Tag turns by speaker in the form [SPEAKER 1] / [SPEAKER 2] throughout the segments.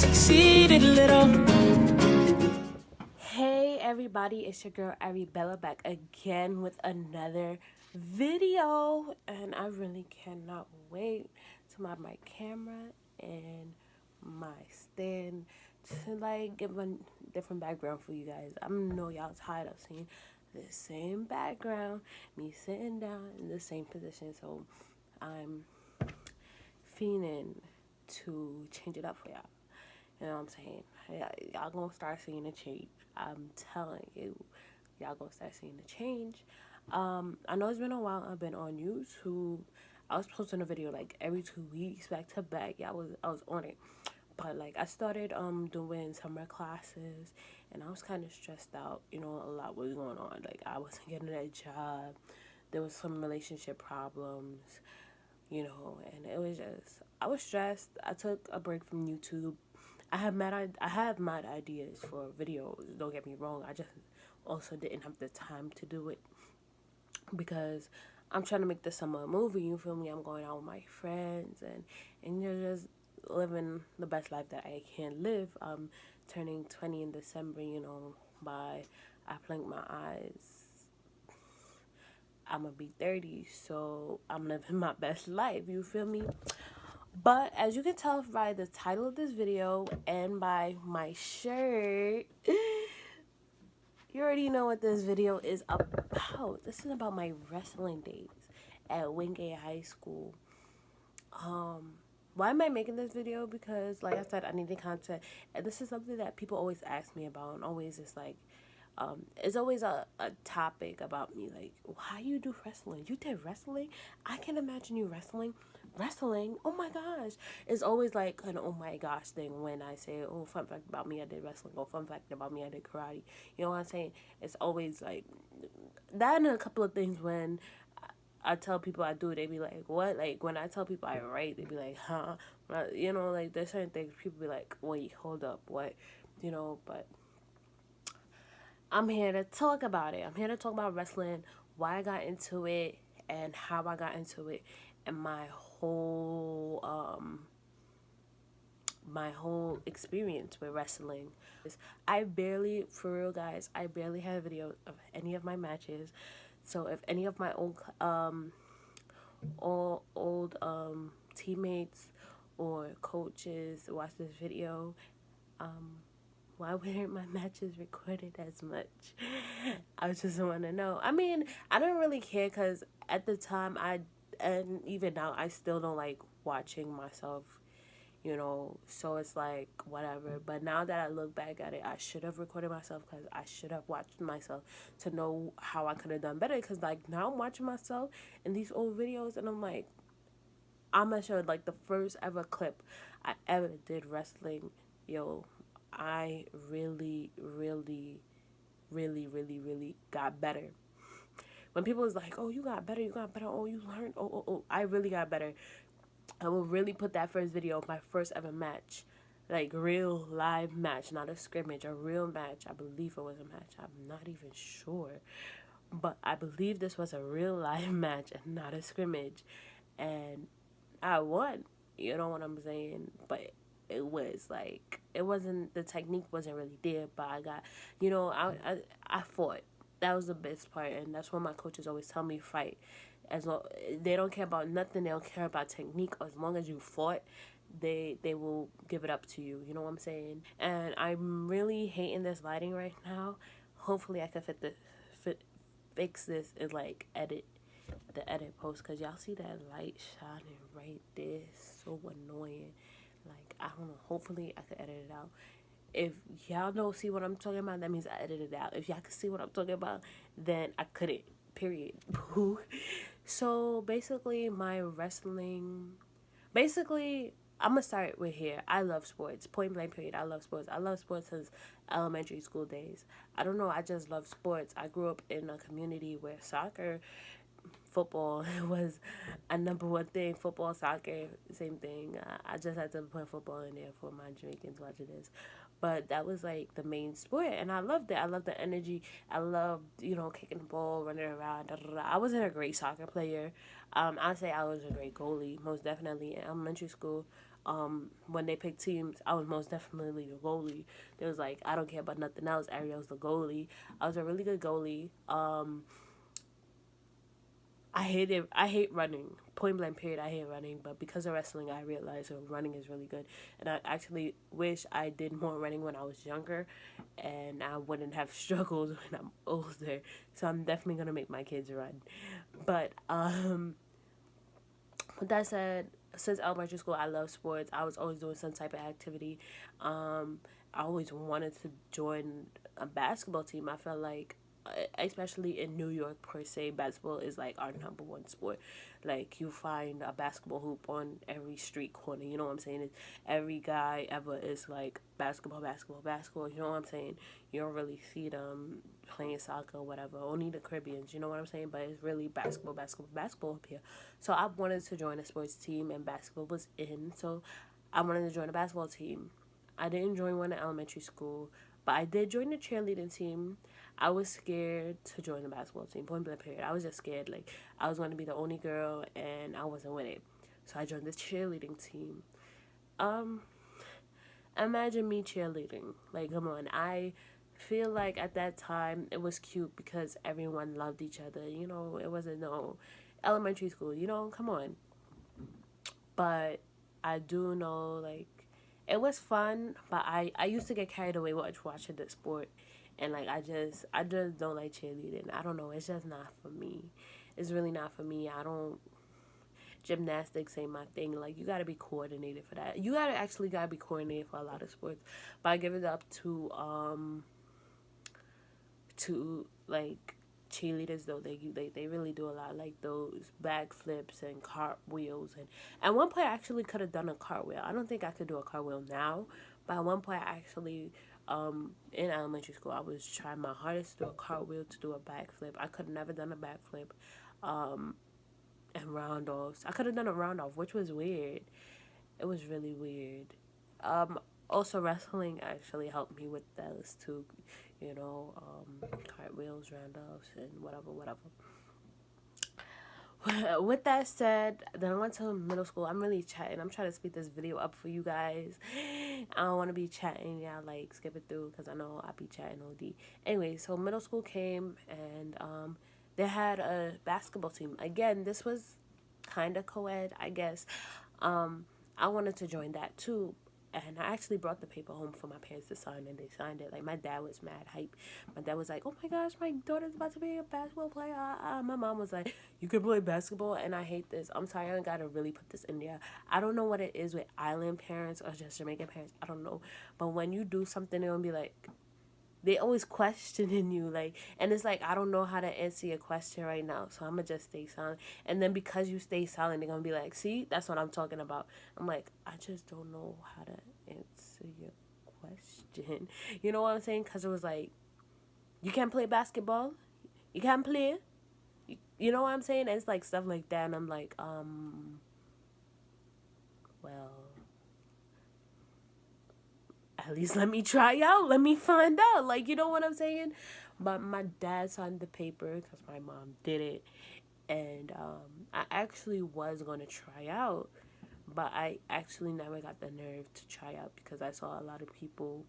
[SPEAKER 1] succeeded a little.
[SPEAKER 2] Hey everybody, it's your girl Arabella back again with another video, and I really cannot wait to have my camera and my stand to like give a different background for you guys. I know y'all tired of seeing the same background, me sitting down in the same position, so I'm fiending to change it up for y'all. You know what I'm saying? Y'all gonna start seeing a change. I'm telling you, y'all gonna start seeing a change. I know it's been a while. I've been on YouTube. I was posting a video like every 2 weeks, back to back. Yeah, I was on it. But like I started doing summer classes, and I was kind of stressed out. You know, a lot was going on. Like I wasn't getting a job. There was some relationship problems. You know, and it was just I was stressed. I took a break from YouTube. I have mad ideas for videos. Don't get me wrong. I just also didn't have the time to do it because I'm trying to make the summer a movie. You feel me? I'm going out with my friends and you're just living the best life that I can live. I'm turning 20 in December. You know, by I blink my eyes, I'm gonna be 30, so I'm living my best life. You feel me? But as you can tell by the title of this video and by my shirt, you already know what this video is about. This is about my wrestling days at Wingate High School. Why am I making this video? Because like I said, I needed content, and this is something that people always ask me about, and always is like, it's always a topic about me, like, why you do wrestling? You did wrestling? I can imagine you wrestling. Oh my gosh. It's always like an oh my gosh thing when I say, oh, fun fact about me, I did wrestling, or fun fact about me, I did karate. You know what I'm saying? It's always like that, and a couple of things when I tell people I do, they be like, what? Like, when I tell people I write, they be like, huh? You know, like, there's certain things people be like, wait, hold up, what? You know, but I'm here to talk about it. I'm here to talk about wrestling, why I got into it, and how I got into it, and my whole experience with wrestling. I barely, for real guys, I barely have video of any of my matches. So if any of my old teammates or coaches watch this video, why weren't my matches recorded as much? I just want to know. I mean, I don't really care because at the time and even now, I still don't like watching myself, you know, so it's like whatever. But now that I look back at it, I should have recorded myself because I should have watched myself to know how I could have done better. Because like now I'm watching myself in these old videos and I'm like, I'm gonna show like the first ever clip I ever did wrestling. Yo, I really got better. When people was like, oh, you got better, oh, you learned, oh, I really got better. I will really put that first video of my first ever match, like real live match, not a scrimmage, a real match. I believe it was a match. I'm not even sure, but I believe this was a real live match and not a scrimmage, and I won. You know what I'm saying? But it was like it wasn't the technique wasn't really there, but I got, you know, I fought. That was the best part, and that's what my coaches always tell me: fight. As long they don't care about nothing, they don't care about technique. As long as you fought, they will give it up to you. You know what I'm saying? And I'm really hating this lighting right now. Hopefully, I can fix this and like the edit post, because y'all see that light shining right there, so annoying. Like, I don't know, hopefully I can edit it out. If y'all don't see what I'm talking about, that means I edited it out. If y'all can see what I'm talking about, then I couldn't, period. So basically my wrestling, basically I'm gonna start with here. I love sports, point blank period. I love sports. I love sports since elementary school days. I don't know, I just love sports. I grew up in a community where soccer, football was a number one thing. Football, soccer, same thing. I just had to put football in there for my Jamaicans watching this. but that was like the main sport, and I loved it. I loved the energy. I loved, kicking the ball, running around. Da, da, da. I wasn't a great soccer player. I'd say I was a great goalie, most definitely in elementary school. When they picked teams, I was most definitely the goalie. There was like, I don't care about nothing else. Ariel's the goalie. I was a really good goalie. I hate running. Point blank period, I hate running. But because of wrestling, I realized running is really good. And I actually wish I did more running when I was younger, and I wouldn't have struggled when I'm older. So I'm definitely gonna make my kids run. But with that said, since elementary school, I love sports. I was always doing some type of activity. I always wanted to join a basketball team. I felt like, especially in New York per se, basketball is like our number one sport. Like, you find a basketball hoop on every street corner. You know what I'm saying? Every guy ever is like basketball, basketball, basketball. You know what I'm saying? You don't really see them playing soccer or whatever. Only the Caribbeans. You know what I'm saying? But it's really basketball, basketball, basketball up here. So I wanted to join a sports team, and basketball was in. So I wanted to join a basketball team. I didn't join one in elementary school, but I did join the cheerleading team. I was scared to join the basketball team. Point blank period. I was just scared. Like, I was going to be the only girl, and I wasn't with it. So I joined the cheerleading team. Um, Imagine me cheerleading. Like, come on. I feel like at that time it was cute because everyone loved each other. It wasn't no elementary school. Come on. But I do know, like, it was fun, but I used to get carried away watching the sport, and like, I just don't like cheerleading. I don't know, it's just not for me. It's really not for me. I don't Gymnastics ain't my thing. Like, you gotta be coordinated for that. You gotta be coordinated for a lot of sports. But I give it up to like cheerleaders, though. They really do a lot, like those backflips and cartwheels, and at one point I actually could have done a cartwheel. I don't think I could do a cartwheel now, but at one point I actually, in elementary school, I was trying my hardest to do a cartwheel, to do a backflip. I could have never done a backflip. And round offs, I could have done a round off, which was weird. It was really weird. Also, wrestling actually helped me with those too. Cartwheels, round offs, and whatever, whatever. With that said, then I went to middle school. I'm really chatting. I'm trying to speed this video up for you guys. I don't want to be chatting. Yeah, like, skip it through because I know I be chatting OD. Anyway, so middle school came, and they had a basketball team. Again, this was kind of co-ed, I guess. Um, I wanted to join that too, and I actually brought the paper home for my parents to sign, and they signed it. Like, my dad was mad hype. My dad was like, "Oh my gosh, my daughter's about to be a basketball player." My mom was like, "You can play basketball," and I hate this. I'm sorry, I gotta really put this in there. I don't know what it is with island parents or just Jamaican parents. I don't know, but when you do something, they'll be like, they always questioning you, like, and it's like, I don't know how to answer your question right now, so I'm gonna just stay silent. And then because you stay silent, they're gonna be like, "See, that's what I'm talking about." I'm like, I just don't know how to answer your question. You know what I'm saying? Because it was like, you can't play basketball, you can't play, you know what I'm saying? And it's like stuff like that, and I'm like, well, at least let me try out. Let me find out. Like, you know what I'm saying? But my dad signed the paper because my mom did it. And I actually was going to try out. But I actually never got the nerve to try out because I saw a lot of people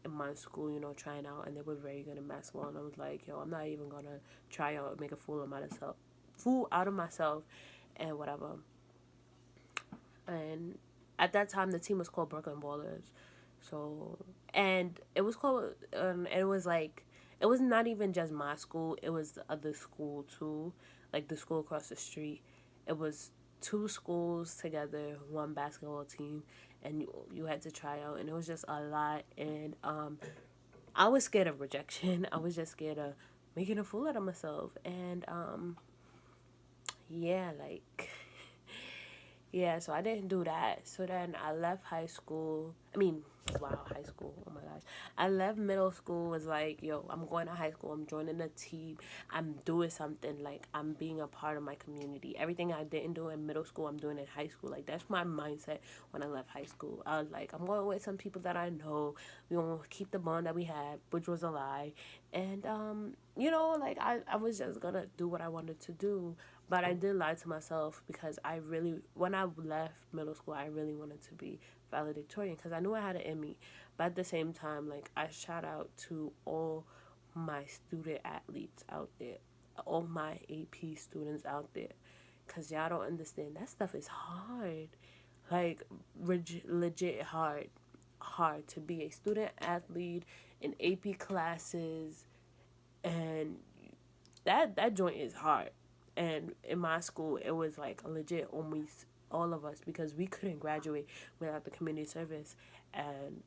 [SPEAKER 2] in my school, trying out. And they were very good at basketball. And I was like, yo, I'm not even going to try out and make a fool out of myself and whatever. And at that time, the team was called Brooklyn Ballers. So, and it was called, it was like, it was not even just my school, it was the other school too, like the school across the street. It was two schools together, one basketball team, and you had to try out, and it was just a lot. And I was scared of rejection. I was just scared of making a fool out of myself. And yeah, like, yeah, so I didn't do that. So then I left high school. I mean, Wow, high school. Oh my gosh. I left middle school was like, yo, I'm going to high school. I'm joining a team. I'm doing something. Like, I'm being a part of my community. Everything I didn't do in middle school, I'm doing in high school. Like, that's my mindset when I left high school. I was like, I'm going with some people that I know. We going to keep the bond that we had, which was a lie. And, like, I was just going to do what I wanted to do. But I did lie to myself because when I left middle school, I really wanted to be valedictorian because I knew I had it in me. But at the same time, like, I shout out to all my student athletes out there, all my AP students out there, because y'all don't understand. That stuff is hard. Like, legit hard. Hard to be a student athlete in AP classes, and that joint is hard. And in my school, it was like legit almost all of us because we couldn't graduate without the community service. And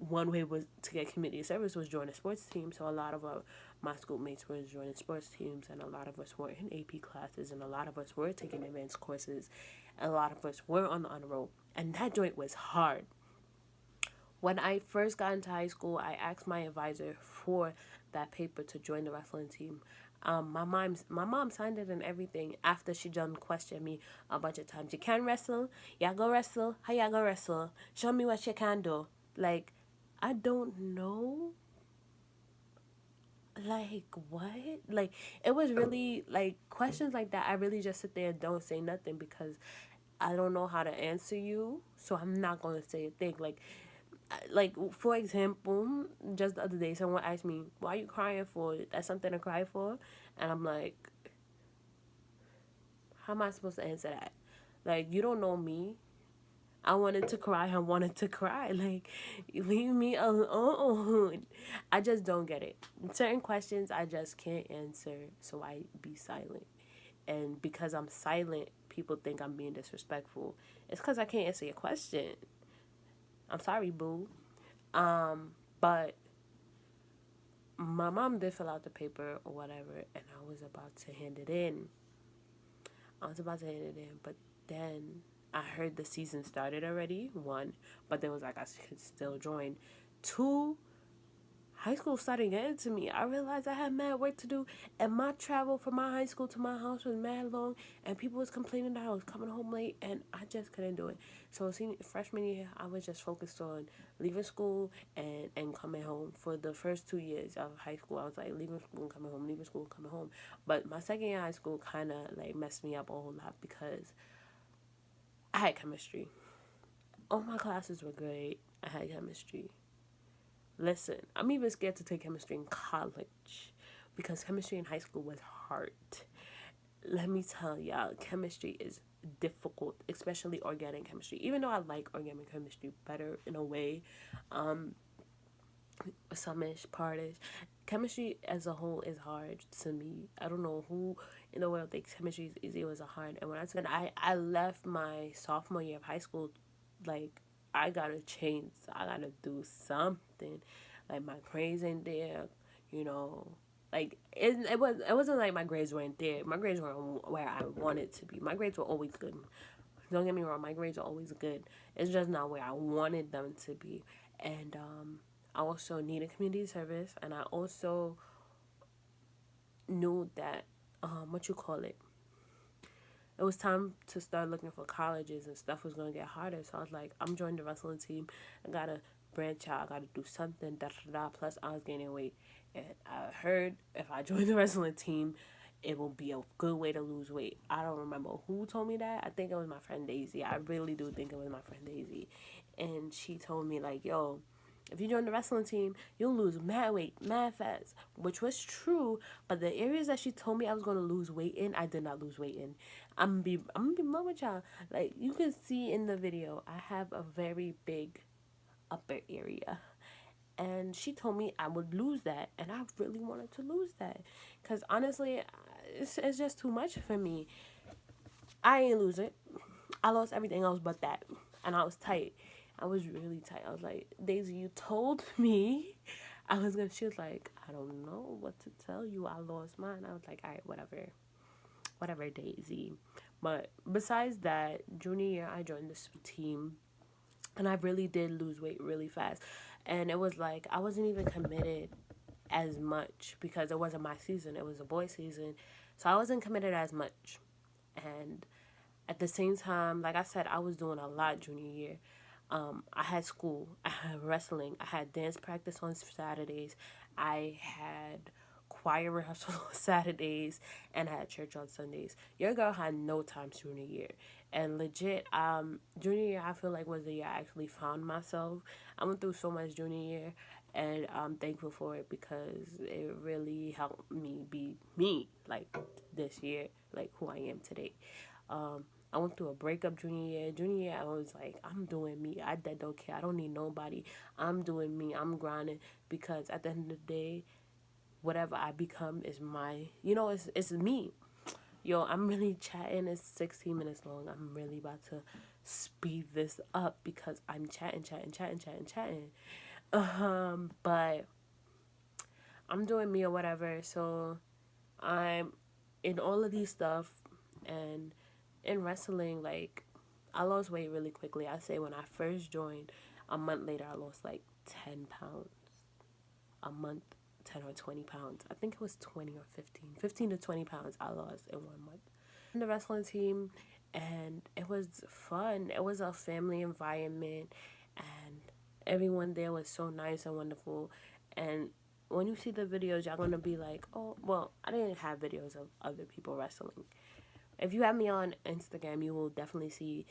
[SPEAKER 2] one way was to get community service was join a sports team. So a lot of my schoolmates were joining sports teams, and a lot of us were in AP classes, and a lot of us were taking advanced courses, and a lot of us were on the honor roll. And that joint was hard. When I first got into high school, I asked my advisor for that paper to join the wrestling team. My mom signed it and everything after she done questioned me a bunch of times. You can wrestle? Yeah, go wrestle. How ya go wrestle? Show me what you can do. Like, I don't know. Like, what? Like, it was really like questions like that. I really just sit there and don't say nothing because I don't know how to answer you. So I'm not gonna say a thing. Like, for example, just the other day someone asked me, why are you crying for? That's something to cry for. And I'm like, how am I supposed to answer that? Like, you don't know me. I wanted to cry. I wanted to cry. Like, leave me alone. I just don't get it. Certain questions I just can't answer, so I be silent. And because I'm silent, people think I'm being disrespectful. It's because I can't answer your question. I'm sorry, boo. But my mom did fill out the paper or whatever, and I was about to hand it in. But then I heard the season started already, one, but there was like I could still join. Two, high school started getting to me. I realized I had mad work to do, and my travel from my high school to my house was mad long, and people was complaining that I was coming home late, and I just couldn't do it. So freshman year, I was just focused on leaving school and coming home. For the first 2 years of high school, I was like leaving school and coming home, leaving school and coming home. But my second year of high school kind of like messed me up a whole lot because I had chemistry. All my classes were great. I had chemistry. Listen, I'm even scared to take chemistry in college because chemistry in high school was hard. Let me tell y'all, chemistry is difficult, especially organic chemistry. Even though I like organic chemistry better in a way, some-ish, part-ish, chemistry as a whole is hard to me. I don't know who in the world thinks chemistry is easy. It was a hard. And when I left my sophomore year of high school, like, I gotta change. I gotta do something. Like, my grades ain't there, you know. Like, it wasn't like my grades weren't there. My grades were where I wanted to be. My grades were always good. Don't get me wrong, my grades are always good. It's just not where I wanted them to be. And I also needed community service, and I also knew that what you call it was time to start looking for colleges, and stuff was going to get harder. So I was like, I'm joining the wrestling team. I got to branch out. I got to do something. Da, da, da. Plus, I was gaining weight. And I heard if I join the wrestling team, it will be a good way to lose weight. I don't remember who told me that. I think it was my friend Daisy. I really do think it was my friend Daisy. And she told me, like, yo, if you join the wrestling team, you'll lose mad weight, mad fats, which was true. But the areas that she told me I was gonna lose weight in, I did not lose weight in. I'm gonna be blunt with y'all. Like, you can see in the video, I have a very big upper area, and she told me I would lose that, and I really wanted to lose that, cause honestly, it's just too much for me. I ain't lose it. I lost everything else but that, and I was tight. I was really tight. I was like, Daisy, you told me I was gonna. She was like, I don't know what to tell you. I lost mine. I was like, all right, whatever, Daisy. But besides that, junior year, I joined this team. And I really did lose weight really fast. And it was like I wasn't even committed as much because it wasn't my season, it was a boy season. So I wasn't committed as much. And at the same time, like I said, I was doing a lot junior year. I had school, I had wrestling, I had dance practice on Saturdays, I had choir rehearsal on Saturdays, and I had church on Sundays. Your girl had no time junior year. And legit, junior year I feel like was the year I actually found myself. I went through so much junior year, and I'm thankful for it because it really helped me be me, like this year, like who I am today. Um, I went through a breakup junior year. Junior year, I was like, I'm doing me. I that don't care. I don't need nobody. I'm doing me. I'm grinding because at the end of the day, whatever I become is my, it's me. Yo, I'm really chatting. It's 16 minutes long. I'm really about to speed this up because I'm chatting. But I'm doing me or whatever. So I'm in all of these stuff, and in wrestling, like I lost weight really quickly. I say when I first joined, a month later I lost like 10 pounds. A month, 10 or 20 pounds. I think it was 20 or 15 to 20 pounds I lost in 1 month. The wrestling team, and it was fun. It was a family environment, and everyone there was so nice and wonderful. And when you see the videos, y'all gonna be like, oh, well, I didn't have videos of other people wrestling. If you have me on Instagram, you will definitely see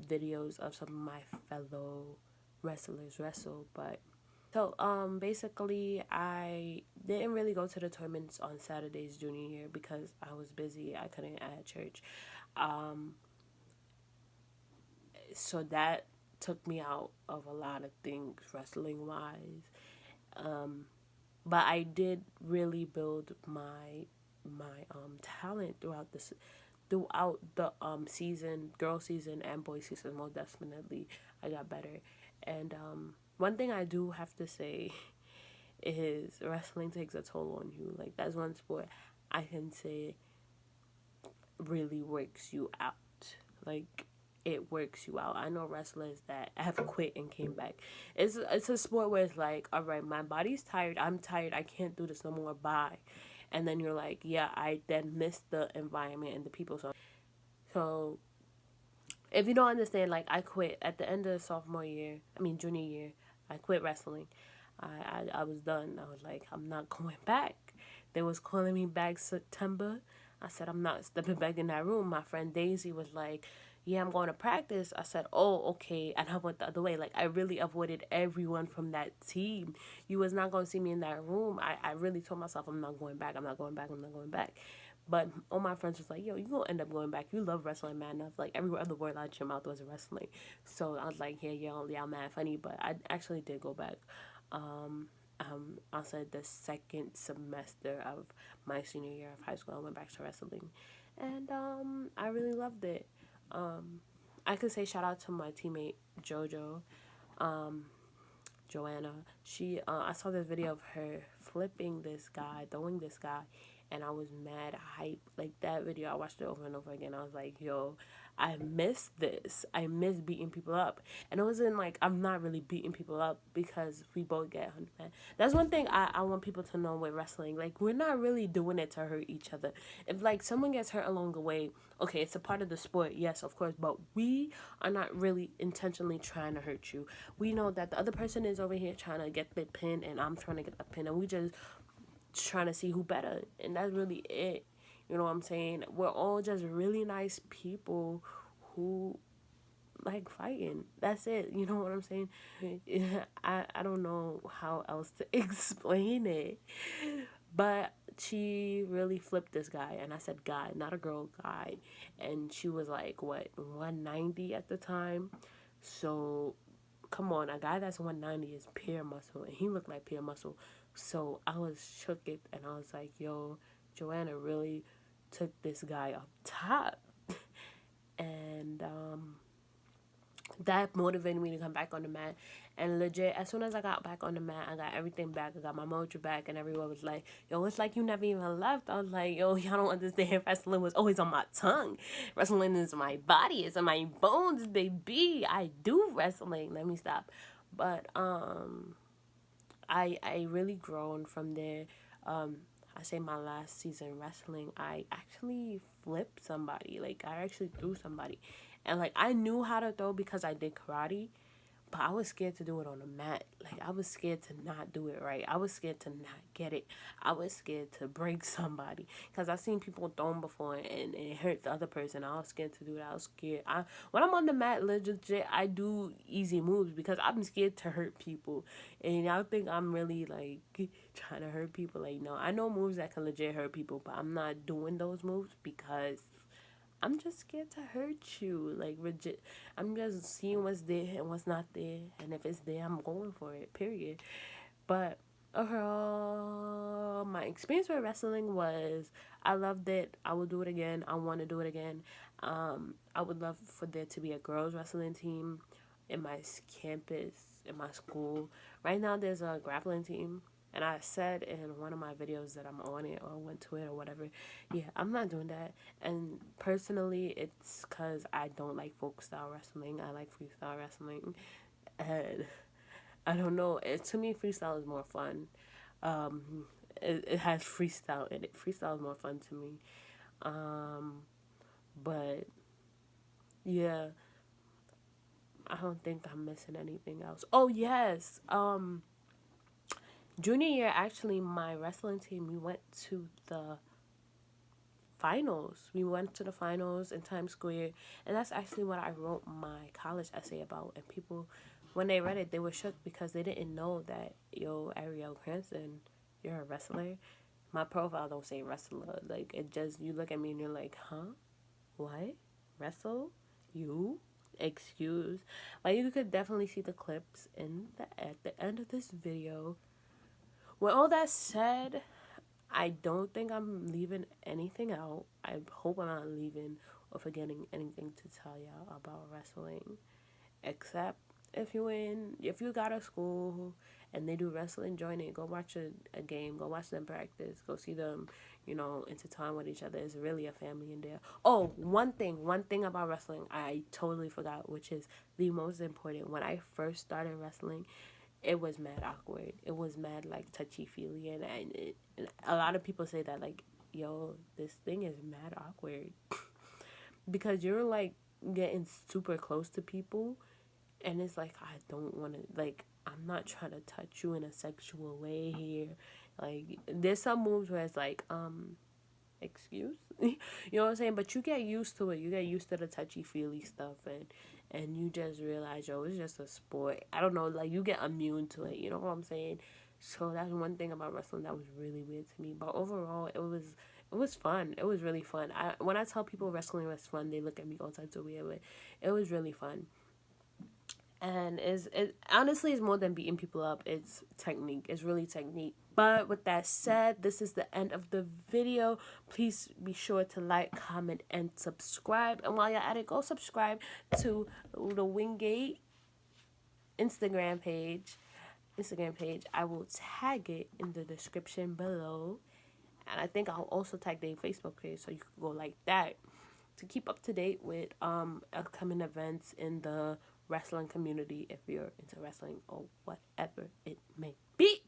[SPEAKER 2] videos of some of my fellow wrestlers wrestle. But so basically I didn't really go to the tournaments on Saturdays junior year because I was busy. I couldn't at church. Um so that took me out of a lot of things wrestling wise. Um but I did really build my talent throughout the season, girl season and boy season. Most definitely I got better. And one thing I do have to say is wrestling takes a toll on you. Like that's one sport I can say really works you out. Like it works you out. I know wrestlers that have quit and came back. It's a sport where it's like, all right, my body's tired. I'm tired. I can't do this no more. Bye. And then you're like, yeah, I then miss the environment and the people. So if you don't understand, like I quit at the end of sophomore year. I mean junior year. I quit wrestling. I was done. I was like, I'm not going back. They was calling me back September. I said, I'm not stepping back in that room. My friend Daisy was like, yeah, I'm going to practice. I said, oh, okay. And I went the other way. Like, I really avoided everyone from that team. You was not going to see me in that room. I really told myself, I'm not going back. I'm not going back. I'm not going back. But all my friends was like, yo, you gonna end up going back. You love wrestling, man. And I was like, every other word out your mouth was wrestling. So I was like, yeah, y'all mad funny. But I actually did go back. I said the second semester of my senior year of high school, I went back to wrestling. And I really loved it. I could say shout out to my teammate, JoJo. Um, Joanna. I saw this video of her flipping this guy, throwing this guy, and I was mad hype. Like that video, I watched it over and over again. I was like, yo, I miss this. I miss beating people up. And it wasn't like I'm not really beating people up because we both get 100. That's one thing I want people to know with wrestling. Like, we're not really doing it to hurt each other. If, like, someone gets hurt along the way, okay, it's a part of the sport, yes, of course, but we are not really intentionally trying to hurt you. We know that the other person is over here trying to get the pin, and I'm trying to get the pin, and we just trying to see who better, and that's really it. You know what I'm saying? We're all just really nice people who like fighting. That's it. You know what I'm saying? I don't know how else to explain it. But she really flipped this guy, and I said guy, not a girl, guy. And she was like, what, 190 at the time? So come on, a guy that's 190 is pure muscle, and he looked like pure muscle. So I was shook it, and I was like, yo, Joanna really took this guy up top. And that motivated me to come back on the mat. And legit, as soon as I got back on the mat, I got everything back. I got my mojo back, and everyone was like, yo, it's like you never even left. I was like, yo, y'all don't understand. Wrestling was always on my tongue. Wrestling is my body. It's in my bones, baby. I do wrestling. Let me stop. But I really grown from there. I say my last season wrestling, I actually flipped somebody. Like, I actually threw somebody. And, like, I knew how to throw because I did karate, but I was scared to do it on the mat. Like, I was scared to not do it right. I was scared to not get it. I was scared to break somebody. Because I've seen people throw them before and it hurt the other person. I was scared to do that. I was scared. When I'm on the mat, legit, I do easy moves because I'm scared to hurt people. And y'all think I'm really, like, trying to hurt people. Like, no, I know moves that can legit hurt people, but I'm not doing those moves because I'm just scared to hurt you. Like, legit. I'm just seeing what's there and what's not there. And if it's there, I'm going for it, period. But overall, my experience with wrestling was, I loved it. I will do it again. I want to do it again. I would love for there to be a girls wrestling team in my campus, in my school. Right now, there's a grappling team. And I said in one of my videos that I'm on it or went to it or whatever, yeah, I'm not doing that. And personally, it's because I don't like folk style wrestling. I like freestyle wrestling. And I don't know. To me, freestyle is more fun. It has freestyle in it. Freestyle is more fun to me. But, yeah, I don't think I'm missing anything else. Oh, yes. Junior year, actually, my wrestling team, we went to the finals. We went to the finals in Times Square, and that's actually what I wrote my college essay about. And people, when they read it, they were shook because they didn't know that, yo, Ariel Cranston, you're a wrestler. My profile don't say wrestler. Like, it just, you look at me and you're like, huh? What? Wrestle? You? Excuse? Like, you could definitely see the clips at the end of this video. With all that said, I don't think I'm leaving anything out. I hope I'm not leaving or forgetting anything to tell y'all about wrestling. Except if you got a school and they do wrestling, join it. Go watch a game. Go watch them practice. Go see them, intertwine with each other. It's really a family in there. Oh, one thing about wrestling I totally forgot, which is the most important. When I first started wrestling, it was mad awkward. It was mad, like, touchy-feely. And a lot of people say that, like, yo, this thing is mad awkward. Because you're, like, getting super close to people. And it's like, I don't want to, like, I'm not trying to touch you in a sexual way here. Like, there's some moves where it's like, excuse? You know what I'm saying? But you get used to it. You get used to the touchy-feely stuff. And you just realize, yo, it's just a sport. I don't know, like, you get immune to it. You know what I'm saying? So that's one thing about wrestling that was really weird to me. But overall, it was fun. It was really fun. When I tell people wrestling was fun, they look at me all types of weird. But it was really fun. And it honestly is more than beating people up. It's technique. It's really technique. But with that said, this is the end of the video. Please be sure to like, comment, and subscribe. And while you're at it, go subscribe to the Wingate Instagram page. I will tag it in the description below. And I think I'll also tag their Facebook page so you can go like that to keep up to date with upcoming events in the wrestling community if you're into wrestling or whatever it may be.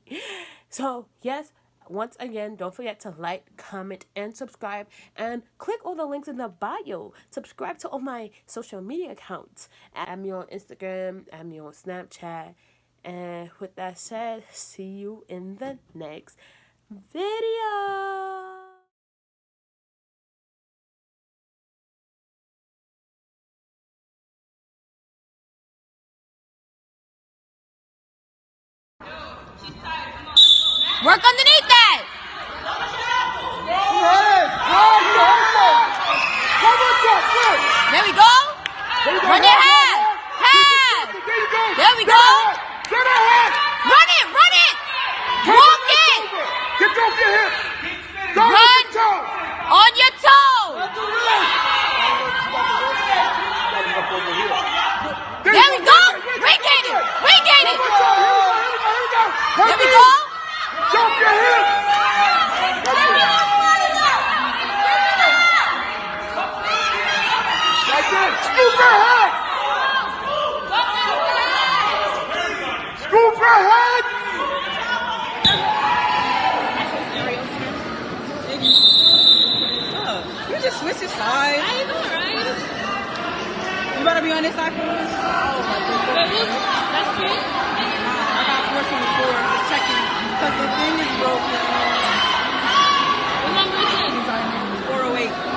[SPEAKER 2] So, yes, once again, don't forget to like, comment, and subscribe. And click all the links in the bio. Subscribe to all my social media accounts. Add me on Instagram. Add me on Snapchat. And with that said, see you in the next video.
[SPEAKER 1] Work underneath that. There we go. Run your head. There we go. Run it. Walk it.
[SPEAKER 3] Get off your hip.
[SPEAKER 1] Run on your toes. There we
[SPEAKER 3] switch your sides.
[SPEAKER 1] How you doing, right?
[SPEAKER 3] You better be on this side for us.
[SPEAKER 1] That's good.
[SPEAKER 3] I got 424. Just checking. Because the thing is broken.
[SPEAKER 1] What number is it?
[SPEAKER 3] 408.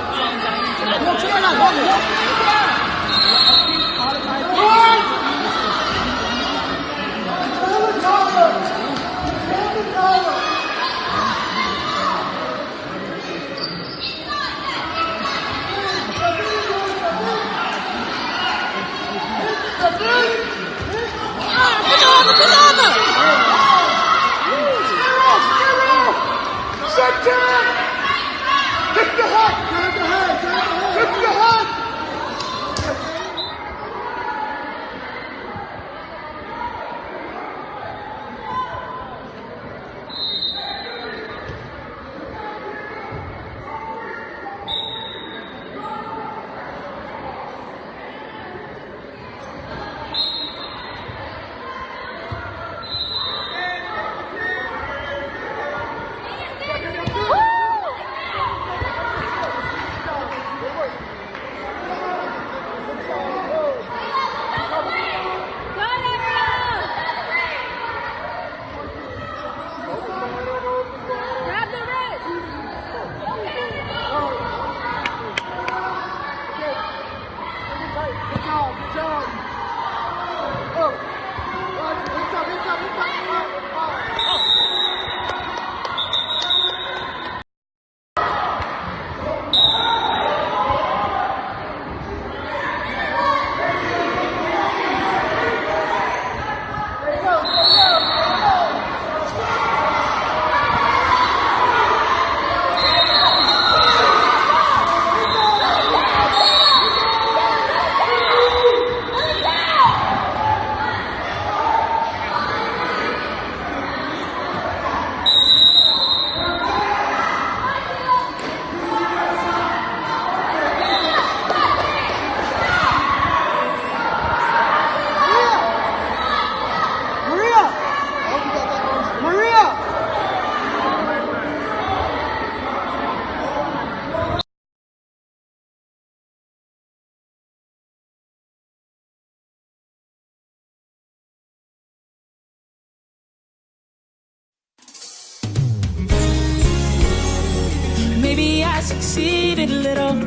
[SPEAKER 4] Maybe I succeeded a little.